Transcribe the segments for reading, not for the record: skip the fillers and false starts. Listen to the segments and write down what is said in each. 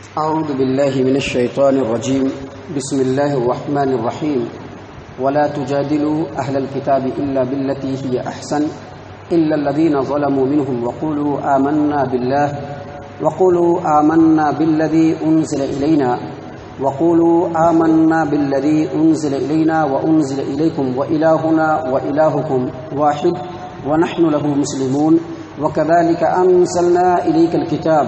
أعوذ بالله من الشيطان الرجيم. بسم الله الرحمن الرحيم. ولا تجادلوا أهل الكتاب إلا بالتي هي أحسن إلا الذين ظلموا منهم وقولوا آمنا بالذي أنزل إلينا وأنزل إليكم وإلهنا وإلهكم واحد ونحن له مسلمون وكذلك أنزلنا إليك الكتاب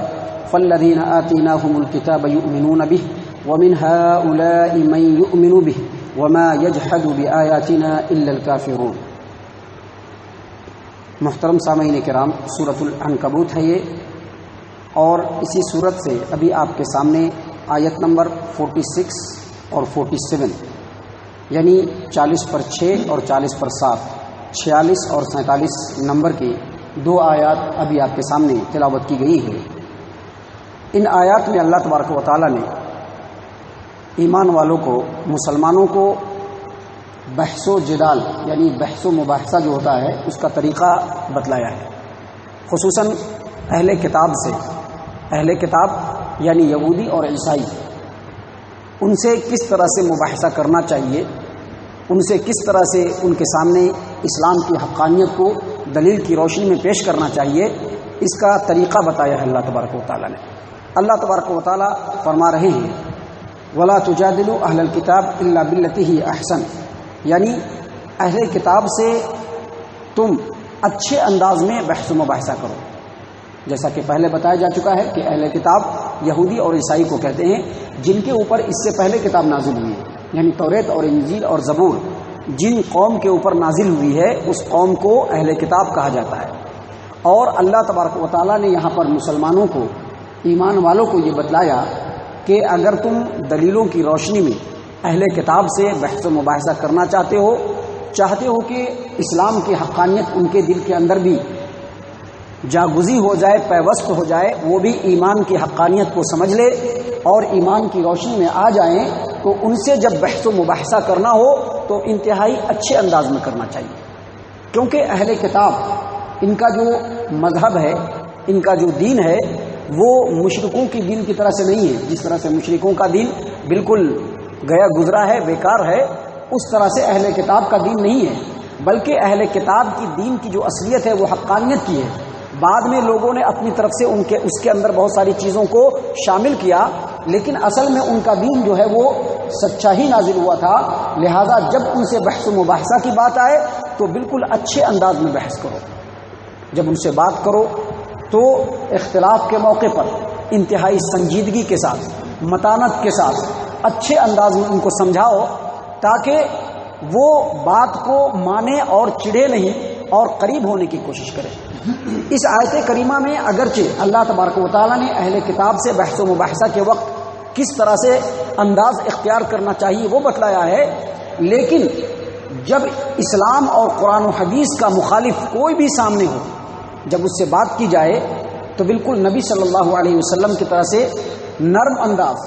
فالذين آتيناهم الكتاب يؤمنون به ومن هؤلاء من يؤمن به وما يجحد بآياتنا إلا الكافرون. محترم سامعین کرام، سورۃ العنکبوت ہے یہ، اور اسی سورت سے ابھی آپ کے سامنے آیت نمبر 46 اور 47 یعنی 40/6 اور 40/7 46 اور 47 نمبر کی دو آیات ابھی آپ کے سامنے تلاوت کی گئی ہے. ان آیات میں اللہ تبارک و تعالیٰ نے ایمان والوں کو، مسلمانوں کو بحث و جدال یعنی بحث و مباحثہ جو ہوتا ہے اس کا طریقہ بتلایا ہے. خصوصاً اہل کتاب سے، اہل کتاب یعنی یہودی اور عیسائی، ان سے کس طرح سے مباحثہ کرنا چاہیے، ان سے کس طرح سے ان کے سامنے اسلام کی حقانیت کو دلیل کی روشنی میں پیش کرنا چاہیے، اس کا طریقہ بتایا ہے اللہ تبارک و تعالیٰ نے. اللہ تبارک و تعالیٰ فرما رہے ہیں وَلَا تُجَادِلُوا أَهْلَ الْكِتَابِ إِلَّا بِالَّتِي هِيَ أَحْسَنُ، یعنی اہل کتاب سے تم اچھے انداز میں بحث و مباحثہ کرو. جیسا کہ پہلے بتایا جا چکا ہے کہ اہل کتاب یہودی اور عیسائی کو کہتے ہیں جن کے اوپر اس سے پہلے کتاب نازل ہوئی ہے، یعنی توریت اور انجیل اور زبور جن قوم کے اوپر نازل ہوئی ہے اس قوم کو اہل کتاب کہا جاتا ہے. اور اللہ تبارک و تعالیٰ نے یہاں پر مسلمانوں کو، ایمان والوں کو یہ بتلایا کہ اگر تم دلیلوں کی روشنی میں اہل کتاب سے بحث و مباحثہ کرنا چاہتے ہو کہ اسلام کی حقانیت ان کے دل کے اندر بھی جاگزی ہو جائے، پیوست ہو جائے، وہ بھی ایمان کی حقانیت کو سمجھ لے اور ایمان کی روشنی میں آ جائیں، تو ان سے جب بحث و مباحثہ کرنا ہو تو انتہائی اچھے انداز میں کرنا چاہیے. کیونکہ اہل کتاب، ان کا جو مذہب ہے، ان کا جو دین ہے، وہ مشرکوں کی دین کی طرح سے نہیں ہے. جس طرح سے مشرکوں کا دین بالکل گیا گزرا ہے، بیکار ہے، اس طرح سے اہل کتاب کا دین نہیں ہے. بلکہ اہل کتاب کی دین کی جو اصلیت ہے وہ حقانیت کی ہے. بعد میں لوگوں نے اپنی طرف سے اس کے اندر بہت ساری چیزوں کو شامل کیا، لیکن اصل میں ان کا دین جو ہے وہ سچا ہی نازل ہوا تھا. لہٰذا جب ان سے بحث و مباحثہ کی بات آئے تو بالکل اچھے انداز میں بحث کرو. جب ان سے بات کرو تو اختلاف کے موقع پر انتہائی سنجیدگی کے ساتھ، متانت کے ساتھ، اچھے انداز میں ان کو سمجھاؤ تاکہ وہ بات کو مانے اور چڑھے نہیں اور قریب ہونے کی کوشش کرے. اس آیت کریمہ میں اگرچہ اللہ تبارک و تعالیٰ نے اہل کتاب سے بحث و مباحثہ کے وقت کس طرح سے انداز اختیار کرنا چاہیے وہ بتلایا ہے، لیکن جب اسلام اور قرآن و حدیث کا مخالف کوئی بھی سامنے ہو، جب اس سے بات کی جائے تو بالکل نبی صلی اللہ علیہ وسلم کی طرح سے نرم انداز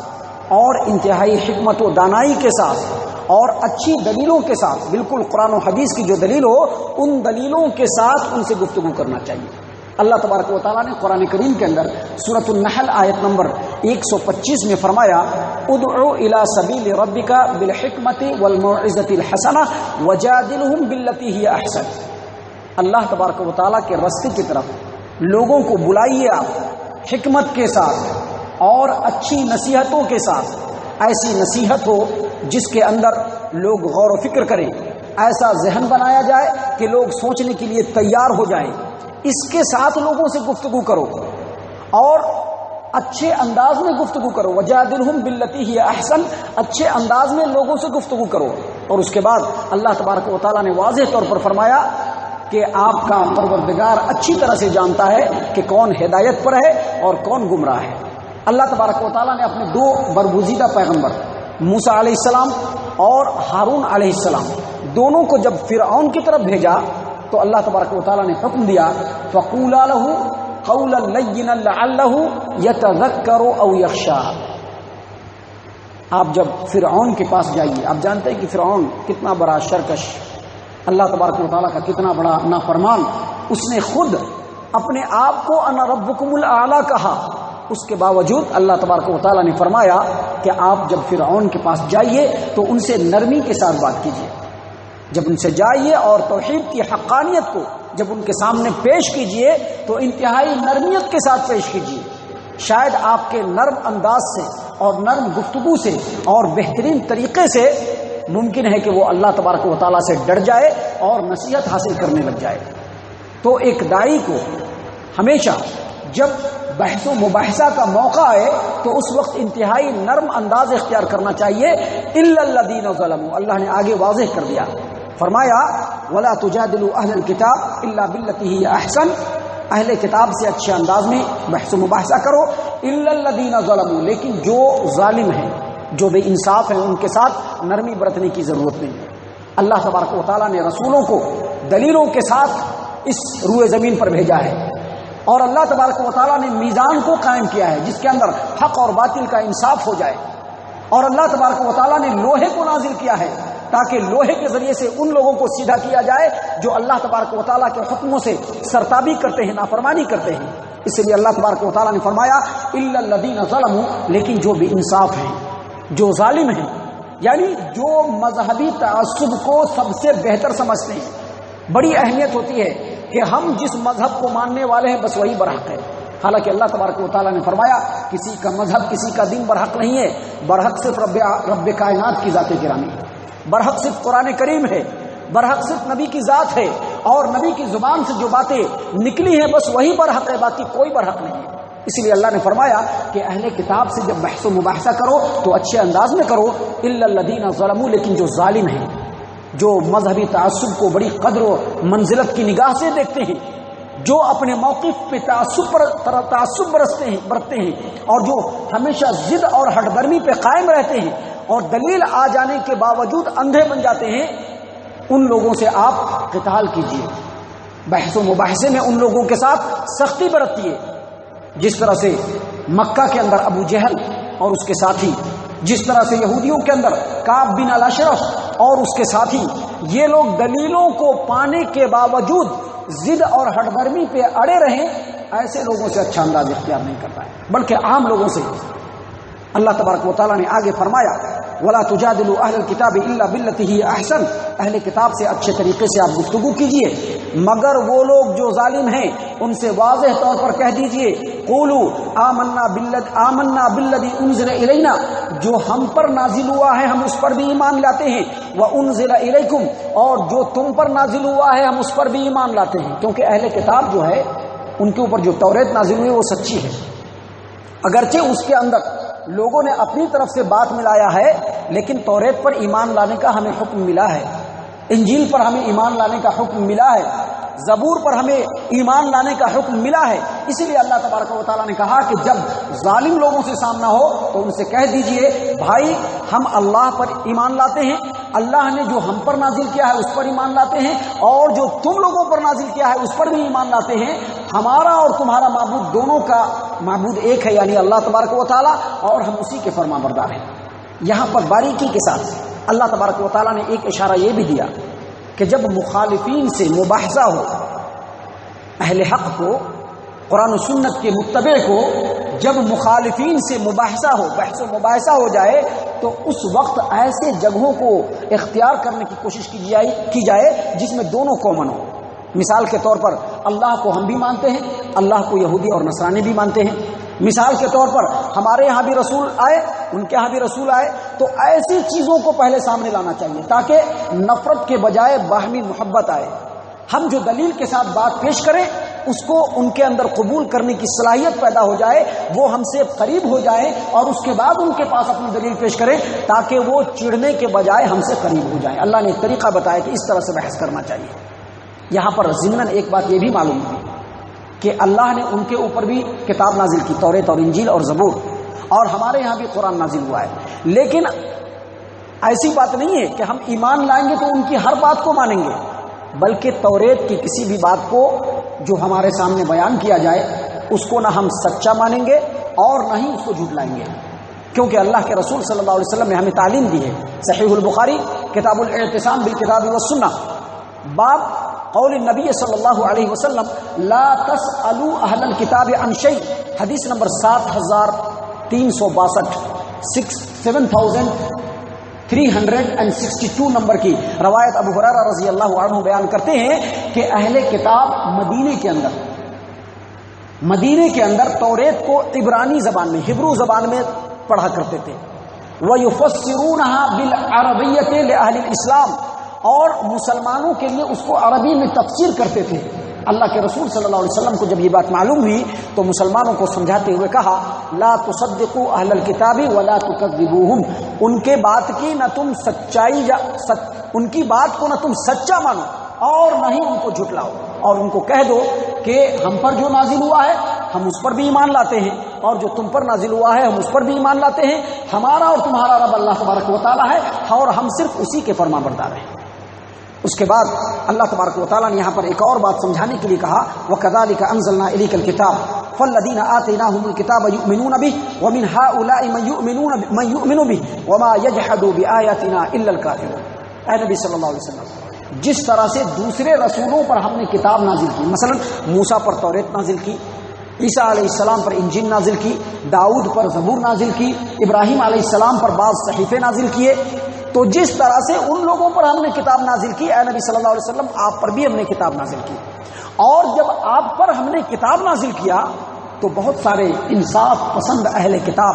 اور انتہائی حکمت و دانائی کے ساتھ اور اچھی دلیلوں کے ساتھ، بالکل قرآن و حدیث کی جو دلیل ہو ان دلیلوں کے ساتھ ان سے گفتگو کرنا چاہیے. اللہ تبارک و تعالیٰ نے قرآن کریم کے اندر سورۃ النحل آیت نمبر 125 میں فرمایا ادعو الی سبیل ربک بالحکمت والموعظۃ الحسنہ وجادلہم باللتی ہی احسن. اللہ تبارک و تعالیٰ کے راستے کی طرف لوگوں کو بلائیے آپ حکمت کے ساتھ اور اچھی نصیحتوں کے ساتھ. ایسی نصیحت ہو جس کے اندر لوگ غور و فکر کریں، ایسا ذہن بنایا جائے کہ لوگ سوچنے کے لیے تیار ہو جائیں. اس کے ساتھ لوگوں سے گفتگو کرو اور اچھے انداز میں گفتگو کرو. وجادلہم باللتی ہی احسن، اچھے انداز میں لوگوں سے گفتگو کرو. اور اس کے بعد اللہ تبارک و تعالیٰ نے واضح طور پر فرمایا کہ آپ کا پروردگار اچھی طرح سے جانتا ہے کہ کون ہدایت پر ہے اور کون گمراہ ہے. اللہ تبارک و تعالیٰ نے اپنے دو برگزیدہ پیغمبر موسیٰ علیہ السلام اور ہارون علیہ السلام دونوں کو جب فرعون کی طرف بھیجا تو اللہ تبارک و تعالیٰ نے حکم دیا فَقُولَا لَهُ قَوْلًا لَيِّنًا لَعَلَّهُ يَتَذَكَّرُ أَوْ يَخْشَىٰ. آپ جب فرعون کے پاس جائیے، آپ جانتے ہیں کہ فرعون کتنا بڑا سرکش، اللہ تبارک و تعالیٰ کا کتنا بڑا نافرمان. اس نے خود اپنے آپ کو انا ربکم الاعلی کہا. اس کے باوجود اللہ تبارک و تعالیٰ نے فرمایا کہ آپ جب فرعون کے پاس جائیے تو ان سے نرمی کے ساتھ بات کیجیے. جب ان سے جائیے اور توحید کی حقانیت کو جب ان کے سامنے پیش کیجیے تو انتہائی نرمیت کے ساتھ پیش کیجیے. شاید آپ کے نرم انداز سے اور نرم گفتگو سے اور بہترین طریقے سے ممکن ہے کہ وہ اللہ تبارک و تعالیٰ سے ڈر جائے اور نصیحت حاصل کرنے لگ جائے. تو ایک داعی کو ہمیشہ جب بحث و مباحثہ کا موقع آئے تو اس وقت انتہائی نرم انداز اختیار کرنا چاہیے. الا الذین ظلموا، اللہ نے آگے واضح کر دیا، فرمایا ولا تجادلوا اہل الکتاب الا بالتی ہی احسن، اہل کتاب سے اچھے انداز میں بحث و مباحثہ کرو. الا الذین ظلموا، لیکن جو ظالم ہیں، جو بے انصاف ہیں، ان کے ساتھ نرمی برتنے کی ضرورت نہیں ہے. اللہ تبارک و تعالیٰ نے رسولوں کو دلیلوں کے ساتھ اس روئے زمین پر بھیجا ہے، اور اللہ تبارک و تعالیٰ نے میزان کو قائم کیا ہے جس کے اندر حق اور باطل کا انصاف ہو جائے. اور اللہ تبارک و تعالیٰ نے لوہے کو نازل کیا ہے تاکہ لوہے کے ذریعے سے ان لوگوں کو سیدھا کیا جائے جو اللہ تبارک و تعالیٰ کے حکموں سے سرتابی کرتے ہیں، نافرمانی کرتے ہیں. اس لیے اللہ تبارک و تعالیٰ نے فرمایا الا الذین ظلموا، لیکن جو بے انصاف ہیں، جو ظالم ہیں، یعنی جو مذہبی تعصب کو سب سے بہتر سمجھتے ہیں. بڑی اہمیت ہوتی ہے کہ ہم جس مذہب کو ماننے والے ہیں بس وہی برحق ہے. حالانکہ اللہ تبارک و تعالیٰ نے فرمایا کسی کا مذہب، کسی کا دین برحق نہیں ہے، برحق صرف رب کائنات کی ذات گرامی ہے، برحق صرف قرآن کریم ہے، برحق صرف نبی کی ذات ہے، اور نبی کی زبان سے جو باتیں نکلی ہیں بس وہی برحق ہے، باقی کوئی برحق نہیں ہے. اس لیے اللہ نے فرمایا کہ اہل کتاب سے جب بحث و مباحثہ کرو تو اچھے انداز میں کرو. الا الذین ظلموا، لیکن جو ظالم ہیں، جو مذہبی تعصب کو بڑی قدر و منزلت کی نگاہ سے دیکھتے ہیں، جو اپنے موقف پہ تعصب برتتے ہیں اور جو ہمیشہ ضد اور ہٹ درمی پہ قائم رہتے ہیں اور دلیل آ جانے کے باوجود اندھے بن جاتے ہیں، ان لوگوں سے آپ قتال کیجیے. بحث و مباحثے میں ان لوگوں کے ساتھ سختی برتیے. جس طرح سے مکہ کے اندر ابو جہل اور اس کے ساتھی، جس طرح سے یہودیوں کے اندر کعب بن الاشرف اور اس کے ساتھی، یہ لوگ دلیلوں کو پانے کے باوجود ضد اور ہٹ درمی پہ اڑے رہیں، ایسے لوگوں سے اچھا انداز اختیار نہیں کرتا ہے، بلکہ عام لوگوں سے. اللہ تبارک و تعالیٰ نے آگے فرمایا ولا تجادلوا اہل الکتاب الا بالتی ہی احسن، اہل کتاب سے اچھے طریقے سے آپ گفتگو کیجیے، مگر وہ لوگ جو ظالم ہیں ان سے واضح طور پر کہہ دیجیے قولوا آمنا بالذی انزل الینا، جو ہم پر نازل ہوا ہے ہم اس پر بھی ایمان لاتے ہیں، وانزل الیکم، اور جو تم پر نازل ہوا ہے ہم اس پر بھی ایمان لاتے ہیں. کیونکہ اہل کتاب جو ہے ان کے اوپر جو توریت نازل ہوئی وہ سچی ہے، اگرچہ اس کے اندر لوگوں نے اپنی طرف سے بات ملایا ہے، لیکن توریت پر ایمان لانے کا ہمیں حکم ملا ہے، انجیل پر ہمیں ایمان لانے کا حکم ملا ہے، زبور پر ہمیں ایمان لانے کا حکم ملا ہے. اسی لیے اللہ تبارک و تعالیٰ نے کہا کہ جب ظالم لوگوں سے سامنا ہو تو ان سے کہہ دیجئے بھائی ہم اللہ پر ایمان لاتے ہیں، اللہ نے جو ہم پر نازل کیا ہے اس پر ایمان لاتے ہیں، اور جو تم لوگوں پر نازل کیا ہے اس پر بھی ایمان لاتے ہیں. ہمارا اور تمہارا معبود دونوں کا معبود ایک ہے، یعنی اللہ تبارک و تعالیٰ، اور ہم اسی کے فرما بردار ہیں. یہاں پر باریکی کے ساتھ اللہ تبارک و تعالیٰ نے ایک اشارہ یہ بھی دیا کہ جب مخالفین سے مباحثہ ہو، اہل حق کو، قرآن و سنت کے متبع کو جب مخالفین سے مباحثہ ہو، بحث و مباحثہ ہو جائے تو اس وقت ایسے جگہوں کو اختیار کرنے کی کوشش کی جائے جس میں دونوں کامن ہو. مثال کے طور پر اللہ کو ہم بھی مانتے ہیں، اللہ کو یہودی اور نصرانی بھی مانتے ہیں. مثال کے طور پر ہمارے یہاں بھی رسول آئے، ان کے یہاں بھی رسول آئے، تو ایسی چیزوں کو پہلے سامنے لانا چاہیے تاکہ نفرت کے بجائے باہمی محبت آئے. ہم جو دلیل کے ساتھ بات پیش کریں اس کو ان کے اندر قبول کرنے کی صلاحیت پیدا ہو جائے، وہ ہم سے قریب ہو جائیں اور اس کے بعد ان کے پاس اپنی دلیل پیش کریں تاکہ وہ چڑھنے کے بجائے ہم سے قریب ہو جائیں. اللہ نے ایک طریقہ بتایا کہ اس طرح سے بحث کرنا چاہیے. یہاں پر ضمناً ایک بات یہ بھی معلوم ہوئی کہ اللہ نے ان کے اوپر بھی کتاب نازل کی، توریت اور انجیل اور زبور، اور ہمارے یہاں بھی قرآن نازل ہوا ہے. لیکن ایسی بات نہیں ہے کہ ہم ایمان لائیں گے تو ان کی ہر بات کو مانیں گے، بلکہ توریت کی کسی بھی بات کو جو ہمارے سامنے بیان کیا جائے اس کو نہ ہم سچا مانیں گے اور نہ ہی اس کو جھٹلائیں گے، کیونکہ اللہ کے رسول صلی اللہ علیہ وسلم نے ہمیں تعلیم دی ہے. صحیح البخاری کتاب الاعتصام بالکتاب والسنہ، باب قول النبی صلی اللہ علیہ وسلم لا تسألوا اہل الکتاب عن شیء، حدیث نمبر 7362 7362 نمبر کی روایت ابو ہریرہ رضی اللہ عنہ بیان کرتے ہیں کہ اہل کتاب مدینے کے اندر توریت کو عبرانی زبان میں، ہبرو زبان میں پڑھا کرتے تھے، وَيُفَسِّرُونَهَا بِالْعَرَبِيَّةِ لِأَهْلِ الْإِسْلَامِ، اور مسلمانوں کے لیے اس کو عربی میں تفسیر کرتے تھے۔ اللہ کے رسول صلی اللہ علیہ وسلم کو جب یہ بات معلوم ہوئی تو مسلمانوں کو سمجھاتے ہوئے کہا لا تصدقوا اہل الکتاب ولا تکذبوہم، ان کے بات کی نہ تم ان کی بات کو نہ تم سچا مانو اور نہ ہی ان کو جھٹلاؤ، اور ان کو کہہ دو کہ ہم پر جو نازل ہوا ہے ہم اس پر بھی ایمان لاتے ہیں، اور جو تم پر نازل ہوا ہے ہم اس پر بھی ایمان لاتے ہیں، ہمارا اور تمہارا رب اللہ تبارک و تعالی ہے اور ہم صرف اسی کے فرما بردار ہیں۔ اس کے بعد اللہ تبارک و تعالیٰ نے یہاں پر ایک اور بات سمجھانے کے لیے کہا وَكَذَلِكَ أَنزَلْنَا إِلَيْكَ الْكِتَابَ فَالَّذِينَ آتَيْنَاهُمُ الْكِتَابَ يُؤْمِنُونَ بِهِ وَمِنْ هَؤُلَاءِ مَن يُؤْمِنُ بِهِ وَمَا يَجْحَدُ بِآيَاتِنَا إِلَّا الْكَافِرُونَ۔ اے نبی صلی اللہ علیہ وسلم، جس طرح سے دوسرے رسولوں پر ہم نے کتاب نازل کی، مثلا موسیٰ پر توریت نازل کی، عیسیٰ علیہ السلام پر انجیل نازل کی، داؤد پر زبور نازل کی، ابراہیم علیہ السلام پر بعض صحیفے نازل کیے، تو جس طرح سے ان لوگوں پر ہم نے کتاب نازل کی، اے نبی صلی اللہ علیہ وسلم آپ پر بھی ہم نے کتاب نازل کی، اور جب آپ پر ہم نے کتاب نازل کیا تو بہت سارے انصاف پسند اہل کتاب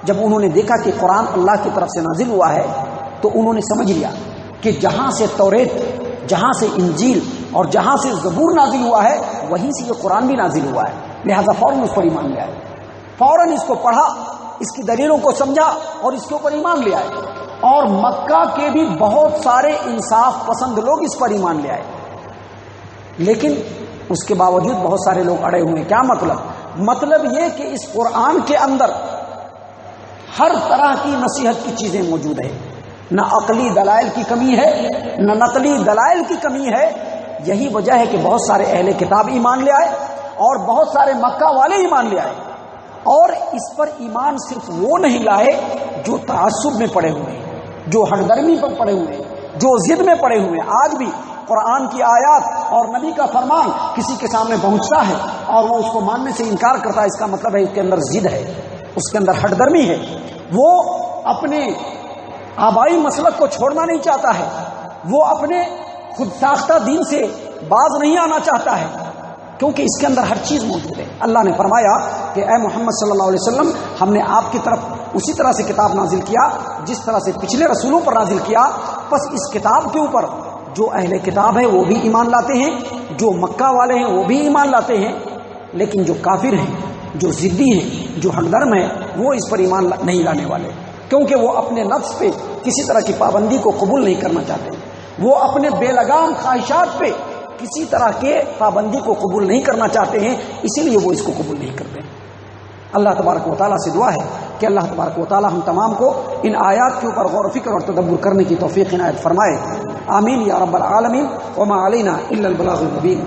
جب انہوں نے دیکھا کہ قرآن اللہ کی طرف سے نازل ہوا ہے تو انہوں نے سمجھ لیا کہ جہاں سے توریت، جہاں سے انجیل اور جہاں سے زبور نازل ہوا ہے وہیں سے یہ قرآن بھی نازل ہوا ہے، لہذا فوراً اس پر ایمان لے آئے، فوراً اس کو پڑھا، اس کی دلیلوں کو سمجھا اور اس کے اوپر ایمان لے آئے، اور مکہ کے بھی بہت سارے انصاف پسند لوگ اس پر ایمان لے آئے، لیکن اس کے باوجود بہت سارے لوگ اڑے ہوئے ہیں۔ کیا مطلب یہ کہ اس قرآن کے اندر ہر طرح کی نصیحت کی چیزیں موجود ہیں، نہ عقلی دلائل کی کمی ہے نہ نقلی دلائل کی کمی ہے۔ یہی وجہ ہے کہ بہت سارے اہل کتاب ایمان لے آئے اور بہت سارے مکہ والے ایمان لے آئے، اور اس پر ایمان صرف وہ نہیں لائے جو تعصب میں پڑے ہوئے ہیں، جو ہٹ درمی پر پڑے ہوئے ہیں، جو ضد میں پڑے ہوئے ہیں۔ آج بھی قرآن کی آیات اور نبی کا فرمان کسی کے سامنے پہنچتا ہے اور وہ اس کو ماننے سے انکار کرتا ہے، اس کا مطلب ہے اس کے اندر ضد ہے، اس کے اندر ہٹ درمی ہے، وہ اپنے آبائی مسلک کو چھوڑنا نہیں چاہتا ہے، وہ اپنے خود ساختہ دین سے باز نہیں آنا چاہتا ہے، کیونکہ اس کے اندر ہر چیز موجود ہے۔ اللہ نے فرمایا کہ اے محمد صلی اللہ علیہ وسلم، ہم نے آپ کی طرف اسی طرح سے کتاب نازل کیا جس طرح سے پچھلے رسولوں پر نازل کیا، بس اس کتاب کے اوپر جو اہل کتاب ہے وہ بھی ایمان لاتے ہیں، جو مکہ والے ہیں وہ بھی ایمان لاتے ہیں، لیکن جو کافر ہیں، جو ضدی ہیں، جو ہٹ درم ہیں، وہ اس پر ایمان نہیں لانے والے، کیونکہ وہ اپنے نفس پہ کسی طرح کی پابندی کو قبول نہیں کرنا چاہتے، وہ اپنے بے لگام خواہشات پہ کسی طرح کے پابندی کو قبول نہیں کرنا چاہتے ہیں، اسی لیے وہ اس کو قبول نہیں کرتے۔ اللہ تبارک و تعالیٰ سے دعا ہے کہ اللہ تبارک و تعالیٰ ہم تمام کو ان آیات کے اوپر غور و فکر اور تدبر کرنے کی توفیق عنایت فرمائے، آمین یا رب العالمین، وما علینا الا البلاغ المبین۔